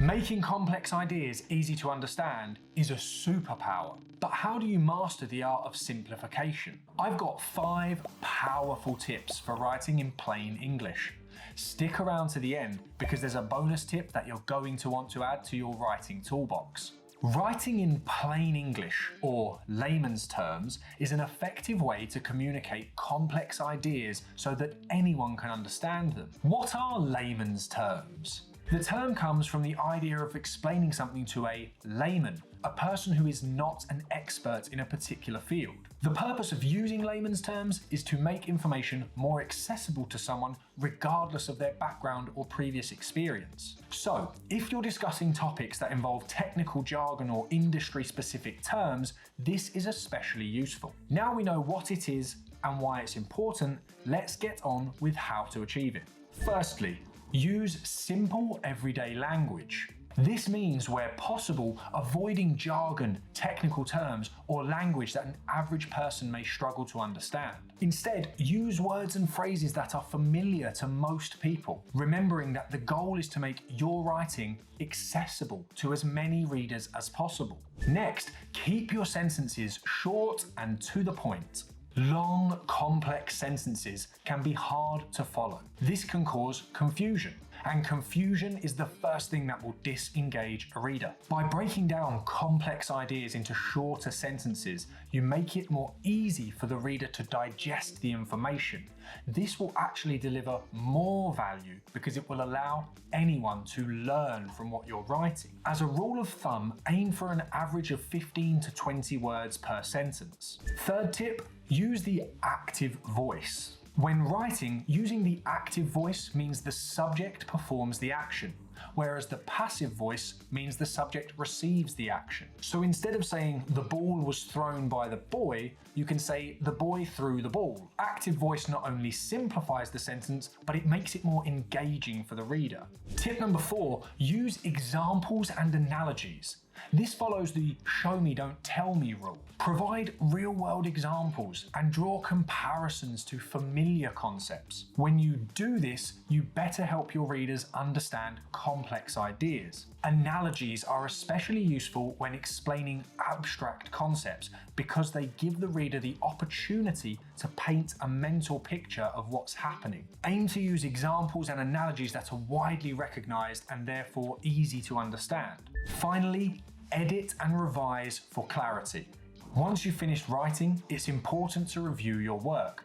Making complex ideas easy to understand is a superpower. But how do you master the art of simplification? I've got 5 powerful tips for writing in plain English. Stick around to the end because there's a bonus tip that you're going to want to add to your writing toolbox. Writing in plain English, or layman's terms, is an effective way to communicate complex ideas so that anyone can understand them. What are layman's terms? The term comes from the idea of explaining something to a layman, a person who is not an expert in a particular field. The purpose of using layman's terms is to make information more accessible to someone regardless of their background or previous experience. So, if you're discussing topics that involve technical jargon or industry-specific terms, this is especially useful. Now we know what it is and why it's important, let's get on with how to achieve it. Firstly, use simple everyday language. This means, where possible, avoiding jargon, technical terms, or language that an average person may struggle to understand. Instead, use words and phrases that are familiar to most people, remembering that the goal is to make your writing accessible to as many readers as possible. Next, keep your sentences short and to the point. Long, complex sentences can be hard to follow. This can cause confusion, and confusion is the first thing that will disengage a reader. By breaking down complex ideas into shorter sentences, you make it more easy for the reader to digest the information. This will actually deliver more value because it will allow anyone to learn from what you're writing. As a rule of thumb, aim for an average of 15 to 20 words per sentence. Third tip, use the active voice. When writing, using the active voice means the subject performs the action, whereas the passive voice means the subject receives the action. So instead of saying the ball was thrown by the boy, you can say the boy threw the ball. Active voice not only simplifies the sentence, but it makes it more engaging for the reader. Tip number 4, use examples and analogies. This follows the show me, don't tell me rule. Provide real-world examples and draw comparisons to familiar concepts. When you do this, you better help your readers understand complex ideas. Analogies are especially useful when explaining abstract concepts because they give the reader the opportunity to paint a mental picture of what's happening. Aim to use examples and analogies that are widely recognized and therefore easy to understand. Finally, edit and revise for clarity. Once you've finished writing, it's important to review your work.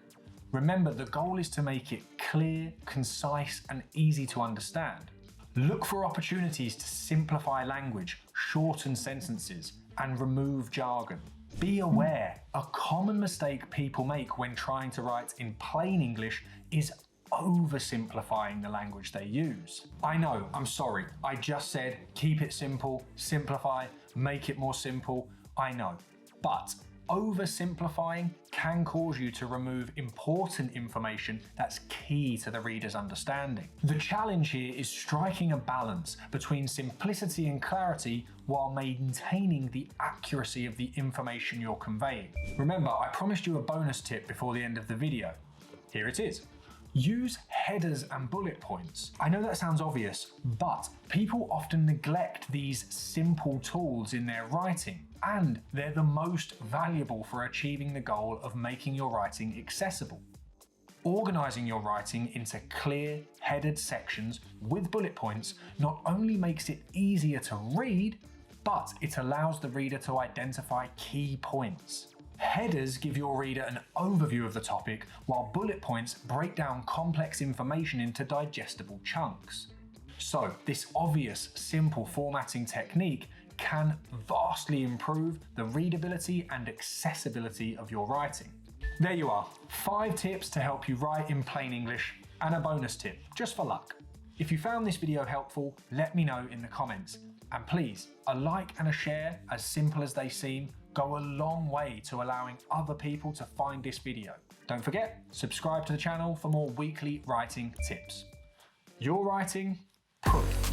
Remember, the goal is to make it clear, concise, and easy to understand. Look for opportunities to simplify language, shorten sentences, and remove jargon. Be aware, a common mistake people make when trying to write in plain English is oversimplifying the language they use. I know, I'm sorry, I just said keep it simple, simplify, make it more simple, I know. But oversimplifying can cause you to remove important information that's key to the reader's understanding. The challenge here is striking a balance between simplicity and clarity while maintaining the accuracy of the information you're conveying. Remember, I promised you a bonus tip before the end of the video. Here it is. Use headers and bullet points. I know that sounds obvious, but people often neglect these simple tools in their writing, and they're the most valuable for achieving the goal of making your writing accessible. Organizing your writing into clear, headed sections with bullet points not only makes it easier to read, but it allows the reader to identify key points. Headers give your reader an overview of the topic, while bullet points break down complex information into digestible chunks. So, this obvious, simple formatting technique can vastly improve the readability and accessibility of your writing. There you are, 5 tips to help you write in plain English, and a bonus tip, just for luck. If you found this video helpful, let me know in the comments. And please, a like and a share, as simple as they seem, go a long way to allowing other people to find this video. Don't forget, subscribe to the channel for more weekly writing tips. Your writing, proof.